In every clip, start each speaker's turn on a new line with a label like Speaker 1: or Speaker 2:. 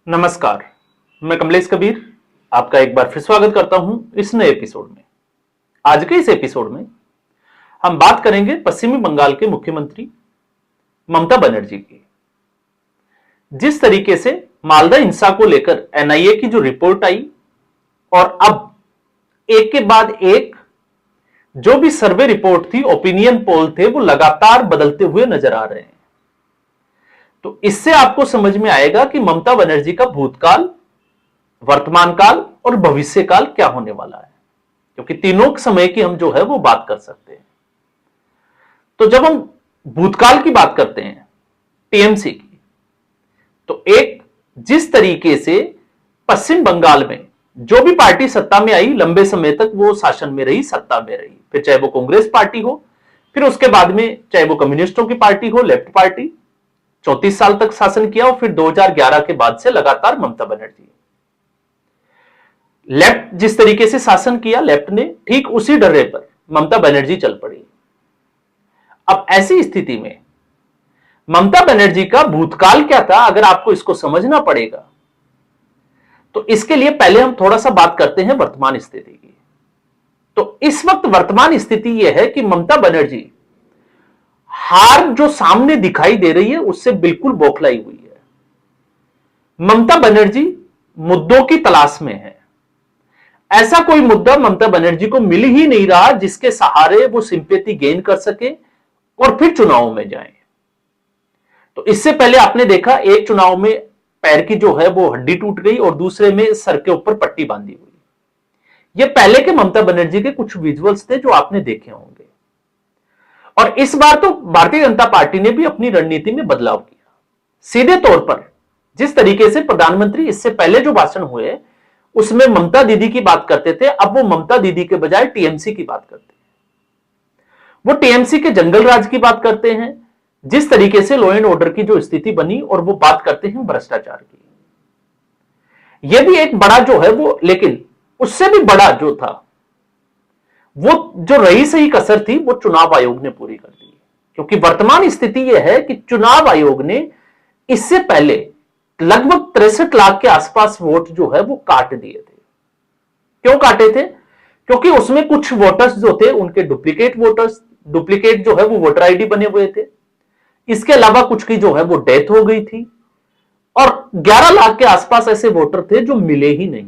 Speaker 1: नमस्कार, मैं कमलेश कबीर आपका एक बार फिर स्वागत करता हूं इस नए एपिसोड में। आज के इस एपिसोड में हम बात करेंगे पश्चिमी बंगाल के मुख्यमंत्री ममता बनर्जी की। जिस तरीके से मालदा हिंसा को लेकर एनआईए की जो रिपोर्ट आई और अब एक के बाद एक जो भी सर्वे रिपोर्ट थी, ओपिनियन पोल थे, वो लगातार बदलते हुए नजर आ रहे हैं। तो इससे आपको समझ में आएगा कि ममता बनर्जी का भूतकाल, वर्तमान काल और भविष्य काल क्या होने वाला है, क्योंकि तीनों समय की हम जो है वो बात कर सकते हैं। तो जब हम भूतकाल की बात करते हैं टीएमसी की, तो एक जिस तरीके से पश्चिम बंगाल में जो भी पार्टी सत्ता में आई, लंबे समय तक वो शासन में रही, सत्ता में रही, फिर चाहे वो कांग्रेस पार्टी हो, फिर उसके बाद में चाहे वो कम्युनिस्टों की पार्टी हो, लेफ्ट पार्टी, 34 साल तक शासन किया और फिर 2011 के बाद से लगातार ममता बनर्जी। लेफ्ट जिस तरीके से शासन किया लेफ्ट ने, ठीक उसी डर्रे पर ममता बनर्जी चल पड़ी। अब ऐसी स्थिति में ममता बनर्जी का भूतकाल क्या था, अगर आपको इसको समझना पड़ेगा तो इसके लिए पहले हम थोड़ा सा बात करते हैं वर्तमान स्थिति की। तो इस वक्त वर्तमान स्थिति यह है कि ममता बनर्जी हार जो सामने दिखाई दे रही है उससे बिल्कुल बौखलाई हुई है। ममता बनर्जी मुद्दों की तलाश में है। ऐसा कोई मुद्दा ममता बनर्जी को मिल ही नहीं रहा जिसके सहारे वो सिंपैथी गेन कर सके और फिर चुनाव में जाए। तो इससे पहले आपने देखा एक चुनाव में पैर की जो है वो हड्डी टूट गई और दूसरे में सर के ऊपर पट्टी बांधी हुई। ये पहले के ममता बनर्जी के कुछ विजुअल्स थे जो आपने देखे होंगे। और इस बार तो भारतीय जनता पार्टी ने भी अपनी रणनीति में बदलाव किया। सीधे तौर पर जिस तरीके से प्रधानमंत्री इससे पहले जो भाषण हुए उसमें ममता दीदी की बात करते थे, अब वो ममता दीदी के बजाय टीएमसी की बात करते हैं। वो टीएमसी के जंगल राज की बात करते हैं, जिस तरीके से लॉ एंड ऑर्डर की जो स्थिति बनी, और वो बात करते हैं भ्रष्टाचार की। यह भी एक बड़ा जो है वो, लेकिन उससे भी बड़ा जो था वो जो रही सही कसर थी वो चुनाव आयोग ने पूरी कर दी। क्योंकि वर्तमान स्थिति यह है कि चुनाव आयोग ने इससे पहले लगभग 63 लाख के आसपास वोट जो है वो काट दिए थे। क्यों काटे थे? क्योंकि उसमें कुछ वोटर्स जो थे उनके डुप्लीकेट जो है वो वोटर आईडी बने हुए थे। इसके अलावा कुछ की जो है वो डेथ हो गई थी और 11 लाख के आसपास ऐसे वोटर थे जो मिले ही नहीं।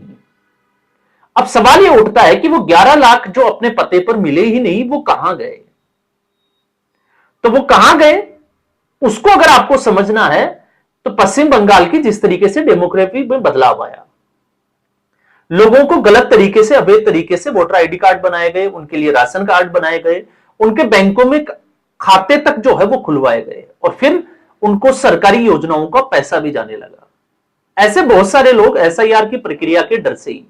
Speaker 1: अब सवाल यह उठता है कि वो 11 लाख जो अपने पते पर मिले ही नहीं, वो कहां गए? तो वो कहां गए उसको अगर आपको समझना है तो पश्चिम बंगाल की जिस तरीके से डेमोग्राफी में बदलाव आया, लोगों को गलत तरीके से, अवैध तरीके से वोटर आईडी कार्ड बनाए गए, उनके लिए राशन कार्ड बनाए गए, उनके बैंकों में खाते तक जो है वो खुलवाए गए और फिर उनको सरकारी योजनाओं का पैसा भी जाने लगा। ऐसे बहुत सारे लोग एसआईआर की प्रक्रिया के डर से ही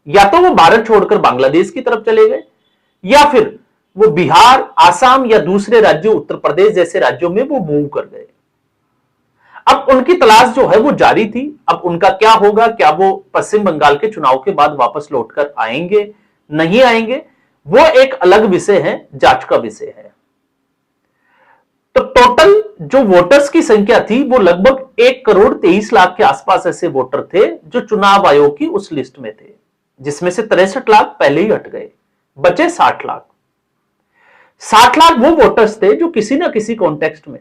Speaker 1: या तो वो भारत छोड़कर बांग्लादेश की तरफ चले गए या फिर वो बिहार, आसाम या दूसरे राज्यों, उत्तर प्रदेश जैसे राज्यों में वो मूव कर गए। अब उनकी तलाश जो है वो जारी थी। अब उनका क्या होगा? क्या वो पश्चिम बंगाल के चुनाव के बाद वापस लौटकर आएंगे, नहीं आएंगे, वो एक अलग विषय है, जांच का विषय है। तो टोटल जो वोटर्स की संख्या थी वो लगभग 1,23,00,000 के आसपास ऐसे वोटर थे जो चुनाव आयोग की उस लिस्ट में थे, जिसमें से 63 लाख पहले ही हट गए, बचे 60 लाख। 60 लाख वो वोटर्स थे जो किसी ना किसी कॉन्टेक्स्ट में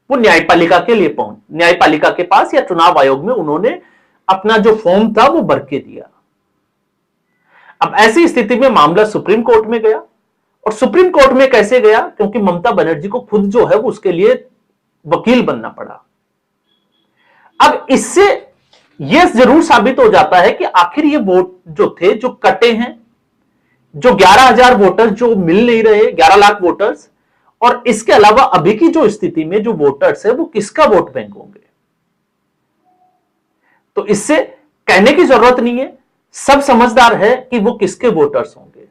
Speaker 1: वो न्यायपालिका के पास या चुनाव आयोग में उन्होंने अपना जो फॉर्म था वो भर के दिया। अब ऐसी स्थिति में मामला सुप्रीम कोर्ट में गया। और सुप्रीम कोर्ट में कैसे गया? क्योंकि ममता बनर्जी को खुद जो है वो उसके लिए वकील बनना पड़ा। अब इससे यह जरूर साबित हो जाता है कि आखिर ये वोट जो थे जो कटे हैं, जो 11,000 वोटर्स जो मिल नहीं रहे, 11 लाख वोटर्स, और इसके अलावा अभी की जो स्थिति में जो वोटर्स है वो किसका वोट बैंक होंगे? तो इससे कहने की जरूरत नहीं है, सब समझदार है कि वो किसके वोटर्स होंगे।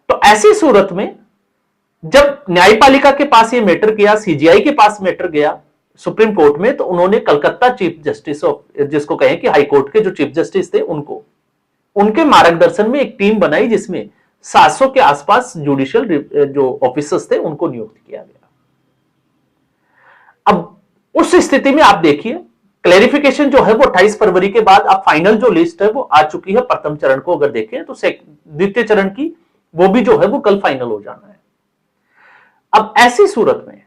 Speaker 1: तो ऐसी सूरत में जब न्यायपालिका के पास ये मैटर गया, सीजीआई के पास मैटर गया सुप्रीम कोर्ट में, तो उन्होंने कलकत्ता चीफ जस्टिस ऑफ, जिसको कहें कि हाई कोर्ट के जो चीफ जस्टिस थे, उनके मार्गदर्शन में एक टीम बनाई जिसमें 700 के आसपास जुडिशियल जो ऑफिसर्स थे उनको नियुक्त किया गया। अब उस स्थिति में आप देखिए क्लैरिफिकेशन जो है वो 28 फरवरी के बाद अब फाइनल जो लिस्ट है वो आ चुकी है। प्रथम चरण को अगर देखें तो द्वितीय चरण की वो भी जो है वो कल फाइनल हो जाना है। अब ऐसी सूरत में,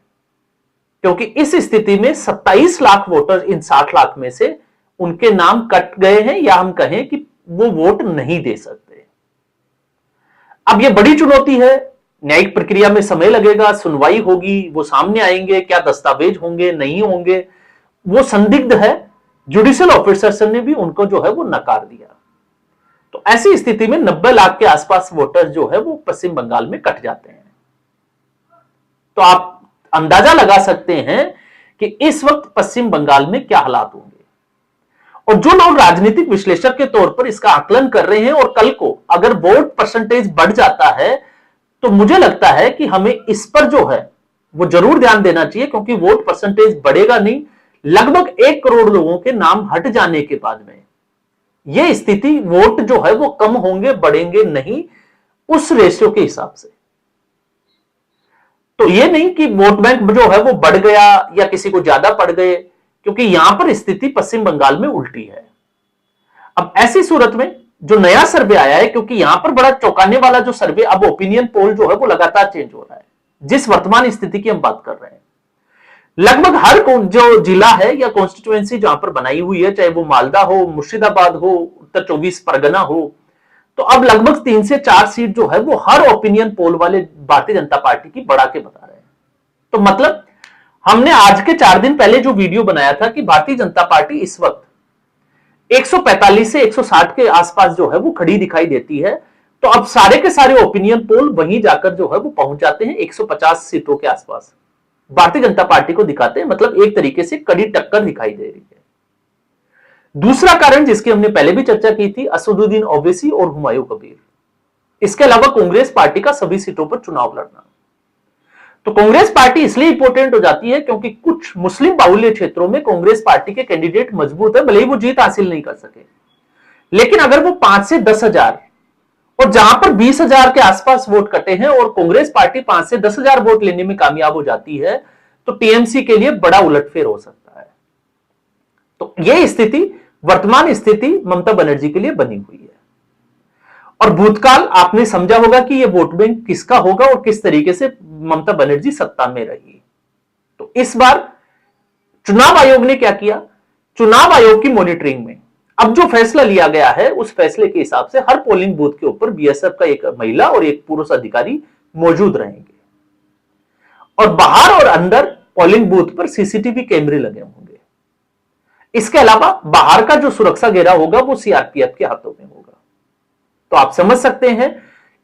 Speaker 1: क्योंकि इस स्थिति में 27 लाख वोटर इन 60 लाख में से उनके नाम कट गए हैं, या हम कहें कि वो वोट नहीं दे सकते। अब यह बड़ी चुनौती है, न्यायिक प्रक्रिया में समय लगेगा, सुनवाई होगी, वो सामने आएंगे, क्या दस्तावेज होंगे नहीं होंगे, वो संदिग्ध है। जुडिशियल ऑफिसर ने भी उनको जो है वो नकार दिया। तो ऐसी स्थिति में 90 लाख के आसपास वोटर जो है वो पश्चिम बंगाल में कट जाते हैं। तो आप अंदाजा लगा सकते हैं कि इस वक्त पश्चिम बंगाल में क्या हालात होंगे। और जो लोग राजनीतिक विश्लेषक के तौर पर इसका आकलन कर रहे हैं, और कल को अगर वोट परसेंटेज बढ़ जाता है तो मुझे लगता है कि हमें इस पर जो है वो जरूर ध्यान देना चाहिए, क्योंकि वोट परसेंटेज बढ़ेगा नहीं, लगभग 1 करोड़ लोगों के नाम हट जाने के बाद में यह स्थिति, वोट जो है वो कम होंगे बढ़ेंगे नहीं उस रेशियो के हिसाब से। तो यह नहीं कि वोट बैंक जो है वो बढ़ गया या किसी को ज्यादा पड़ गए, क्योंकि यहां पर स्थिति पश्चिम बंगाल में उल्टी है। अब ऐसी सूरत में जो नया सर्वे आया है, क्योंकि यहां पर बड़ा चौंकाने वाला जो सर्वे, अब ओपिनियन पोल जो है वो लगातार चेंज हो रहा है। जिस वर्तमान स्थिति की हम बात कर रहे हैं, लगभग हर जो जिला है या कॉन्स्टिट्यूएंसी जहां पर बनाई हुई है, चाहे वो मालदा हो, मुर्शिदाबाद हो, उत्तर 24 परगना हो, तो अब लगभग 3 से 4 सीट जो है वो हर ओपिनियन पोल वाले भारतीय जनता पार्टी की बढ़ा के बता रहे हैं। तो मतलब हमने आज के 4 दिन पहले जो वीडियो बनाया था कि भारतीय जनता पार्टी इस वक्त 145 से 160 के आसपास जो है वो खड़ी दिखाई देती है, तो अब सारे के सारे ओपिनियन पोल वहीं जाकर जो है वो पहुंच जाते हैं 150 सीटों के आसपास भारतीय जनता पार्टी को दिखाते हैं। मतलब एक तरीके से कड़ी टक्कर दिखाई दे रही है। दूसरा कारण जिसकी हमने पहले भी चर्चा की थी, असदुद्दीन ओवैसी और हुमायूं कबीर। इसके अलावा कांग्रेस पार्टी का सभी सीटों पर चुनाव लड़ना। तो कांग्रेस पार्टी इसलिए इंपॉर्टेंट हो जाती है क्योंकि कुछ मुस्लिम बाहुल्य क्षेत्रों में कांग्रेस पार्टी के कैंडिडेट मजबूत है, भले ही वो जीत हासिल नहीं कर सके, लेकिन अगर वो 5 से 10 हजार, और जहां पर 20 हजार के आसपास वोट कटे हैं और कांग्रेस पार्टी 5 से 10 हजार वोट लेने में कामयाब हो जाती है, तो टीएमसी के लिए बड़ा उलटफेर हो सकता है। तो यह स्थिति, वर्तमान स्थिति ममता बनर्जी के लिए बनी हुई है। और भूतकाल आपने समझा होगा कि यह वोट बैंक किसका होगा और किस तरीके से ममता बनर्जी सत्ता में रही। तो इस बार चुनाव आयोग ने क्या किया, चुनाव आयोग की मॉनिटरिंग में अब जो फैसला लिया गया है, उस फैसले के हिसाब से हर पोलिंग बूथ के ऊपर बीएसएफ का एक महिला और एक पुरुष अधिकारी मौजूद रहेंगे, और बाहर और अंदर पोलिंग बूथ पर सीसीटीवी कैमरे लगे होंगे। इसके अलावा बाहर का जो सुरक्षा घेरा होगा वो सीआरपीएफ के हाथों में होगा। तो आप समझ सकते हैं,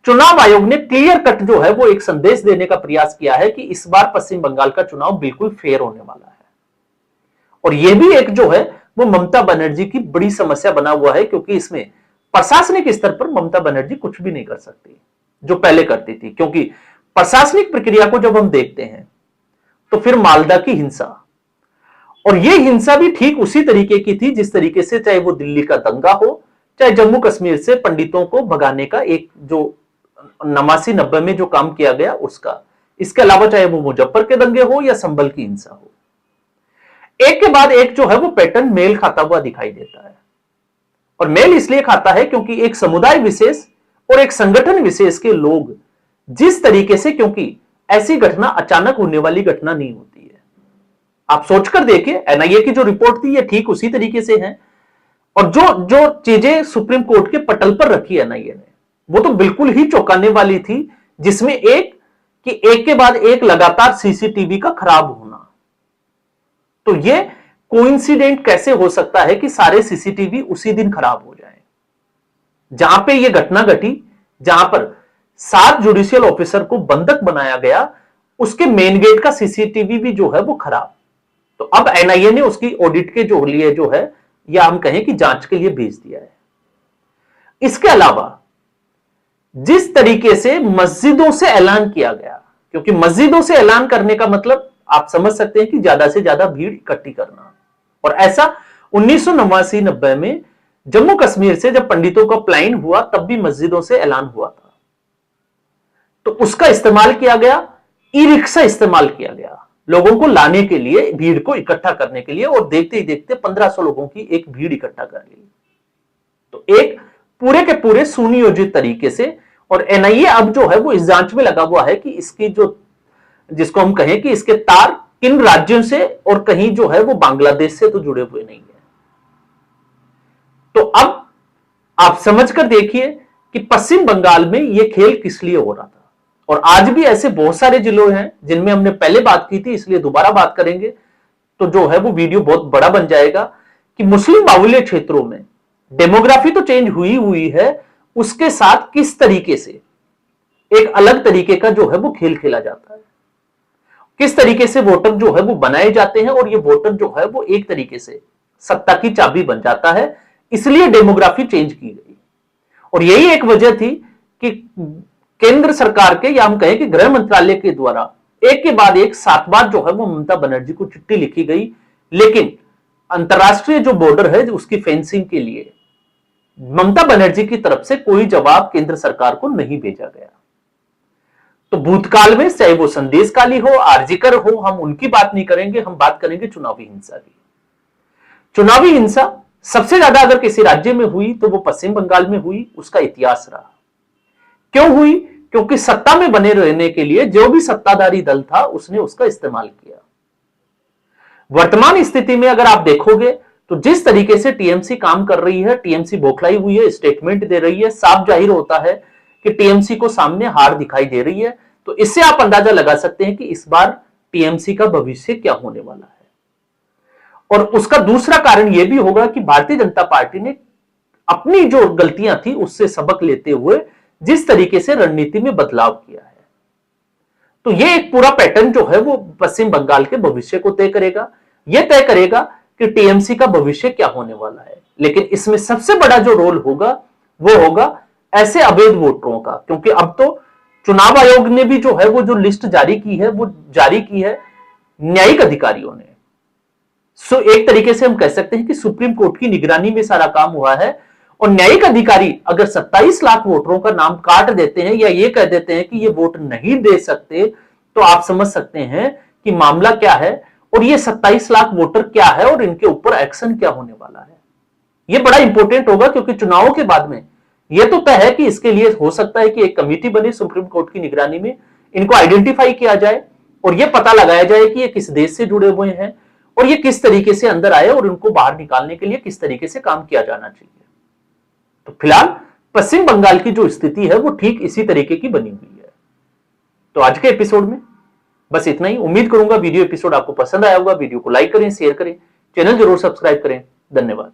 Speaker 1: चुनाव आयोग ने क्लियर कट जो है वो एक संदेश देने का प्रयास किया है कि इस बार पश्चिम बंगाल का चुनाव बिल्कुल फेयर होने वाला है। और यह भी एक जो है वो ममता बनर्जी की बड़ी समस्या बना हुआ है, क्योंकि इसमें प्रशासनिक स्तर पर ममता बनर्जी कुछ भी नहीं कर सकती जो पहले करती थी। क्योंकि प्रशासनिक प्रक्रिया को जब हम देखते हैं तो फिर मालदा की हिंसा, और यह हिंसा भी ठीक उसी तरीके की थी जिस तरीके से चाहे वो दिल्ली का दंगा हो, चाहे जम्मू कश्मीर से पंडितों को भगाने का एक जो 89-90 में जो काम किया गया उसका, इसके अलावा चाहे वो मुजफ्फर के दंगे हो या संभल की हिंसा हो, एक के बाद एक जो है वो पैटर्न मेल खाता हुआ दिखाई देता है। और मेल इसलिए खाता है क्योंकि एक समुदाय विशेष और एक संगठन विशेष के लोग जिस तरीके से, क्योंकि ऐसी घटना अचानक होने वाली घटना नहीं होती है। आप सोचकर देखिए, एनआईए की जो रिपोर्ट थी ये ठीक उसी तरीके से है, और जो जो चीजें सुप्रीम कोर्ट के पटल पर रखी एनआईए ने वो तो बिल्कुल ही चौंकाने वाली थी, जिसमें एक के बाद एक लगातार सीसीटीवी का खराब होना। तो ये कोइंसिडेंट कैसे हो सकता है कि सारे सीसीटीवी उसी दिन खराब हो जाएं? जहां पे ये घटना घटी, जहां पर 7 जुडिशियल ऑफिसर को बंधक बनाया गया, उसके मेन गेट का सीसीटीवी भी जो है वो खराब। तो अब एनआईए ने उसकी ऑडिट के जो लिए जो है, या हम कहें कि जांच के लिए भेज दिया है। इसके अलावा जिस तरीके से मस्जिदों से ऐलान किया गया, क्योंकि मस्जिदों से ऐलान करने का मतलब आप समझ सकते हैं कि ज्यादा से ज्यादा भीड़ इकट्ठी करना, और ऐसा 1989-90 में जम्मू कश्मीर से जब पंडितों का प्लान हुआ तब भी मस्जिदों से ऐलान हुआ था। तो उसका इस्तेमाल किया गया, ई रिक्शा इस्तेमाल किया गया, लोगों को लाने के लिए, भीड़ को इकट्ठा करने के लिए, और देखते ही देखते 1500 लोगों की एक भीड़ इकट्ठा कर ली। तो एक पूरे के पूरे सुनियोजित तरीके से, और एनआईए अब जो है वो इस जांच में लगा हुआ है कि इसकी जो, जिसको हम कहें कि इसके तार किन राज्यों से, और कहीं जो है वो बांग्लादेश से तो जुड़े हुए नहीं है। तो अब आप समझकर देखिए कि पश्चिम बंगाल में यह खेल किस लिए हो रहा था। और आज भी ऐसे बहुत सारे जिलों हैं जिनमें हमने पहले बात की थी, इसलिए दोबारा बात करेंगे तो जो है वो वीडियो बहुत बड़ा बन जाएगा, कि मुस्लिम बाहुल्य क्षेत्रों में डेमोग्राफी तो चेंज हुई है, उसके साथ किस तरीके से एक अलग तरीके का जो है वो खेल खेला जाता है, किस तरीके से वोटर जो है वो बनाए जाते हैं, और ये वोटर जो है वो एक तरीके से सत्ता की चाबी बन जाता है। इसलिए डेमोग्राफी चेंज की गई, और यही एक वजह थी कि केंद्र सरकार के, या हम कहें कि गृह मंत्रालय के द्वारा एक के बाद एक 7 बार जो है वो ममता बनर्जी को चिट्ठी लिखी गई, लेकिन अंतरराष्ट्रीय जो बॉर्डर है उसकी फेंसिंग के लिए ममता बनर्जी की तरफ से कोई जवाब केंद्र सरकार को नहीं भेजा गया। तो भूतकाल में, चाहे वो संदेशकाली हो, आरजीकर हो, हम उनकी बात नहीं करेंगे, हम बात करेंगे चुनावी हिंसा की। चुनावी हिंसा सबसे ज्यादा अगर किसी राज्य में हुई तो वो पश्चिम बंगाल में हुई, उसका इतिहास रहा। क्यों हुई? क्योंकि सत्ता में बने रहने के लिए जो भी सत्ताधारी दल था उसने उसका इस्तेमाल किया। वर्तमान स्थिति में अगर आप देखोगे तो जिस तरीके से टीएमसी काम कर रही है, टीएमसी बौखलाई हुई है, स्टेटमेंट दे रही है, साफ जाहिर होता है कि टीएमसी को सामने हार दिखाई दे रही है। तो इससे आप अंदाजा लगा सकते हैं कि इस बार टीएमसी का भविष्य क्या होने वाला है। और उसका दूसरा कारण यह भी होगा कि भारतीय जनता पार्टी ने अपनी जो गलतियां थी उससे सबक लेते हुए जिस तरीके से रणनीति में बदलाव किया है, तो यह एक पूरा पैटर्न जो है वो पश्चिम बंगाल के भविष्य को तय करेगा। यह तय करेगा कि टीएमसी का भविष्य क्या होने वाला है। लेकिन इसमें सबसे बड़ा जो रोल होगा वो होगा ऐसे अवैध वोटरों का, क्योंकि अब तो चुनाव आयोग ने भी जो है वो जो लिस्ट जारी की है वो जारी की है न्यायिक अधिकारियों ने। सो एक तरीके से हम कह सकते हैं कि सुप्रीम कोर्ट की निगरानी में सारा काम हुआ है, और न्यायिक अधिकारी अगर 27 लाख वोटरों का नाम काट देते हैं या ये कह देते हैं कि ये वोट नहीं दे सकते, तो आप समझ सकते हैं कि मामला क्या है, और ये 27 लाख वोटर क्या है, और इनके ऊपर एक्शन क्या होने वाला है। ये बड़ा इंपॉर्टेंट होगा, क्योंकि चुनावों के बाद में यह तो तय है कि इसके लिए हो सकता है कि एक कमेटी बने सुप्रीम कोर्ट की निगरानी में, इनको आइडेंटिफाई किया जाए और यह पता लगाया जाए कि ये किस देश से जुड़े हुए हैं और ये किस तरीके से अंदर आए, और इनको बाहर निकालने के लिए किस तरीके से काम किया जाना चाहिए। तो फिलहाल पश्चिम बंगाल की जो स्थिति है वो ठीक इसी तरीके की बनी हुई है। तो आज के एपिसोड में बस इतना ही। उम्मीद करूंगा वीडियो एपिसोड आपको पसंद आया होगा। वीडियो को लाइक करें, शेयर करें, चैनल जरूर सब्सक्राइब करें। धन्यवाद।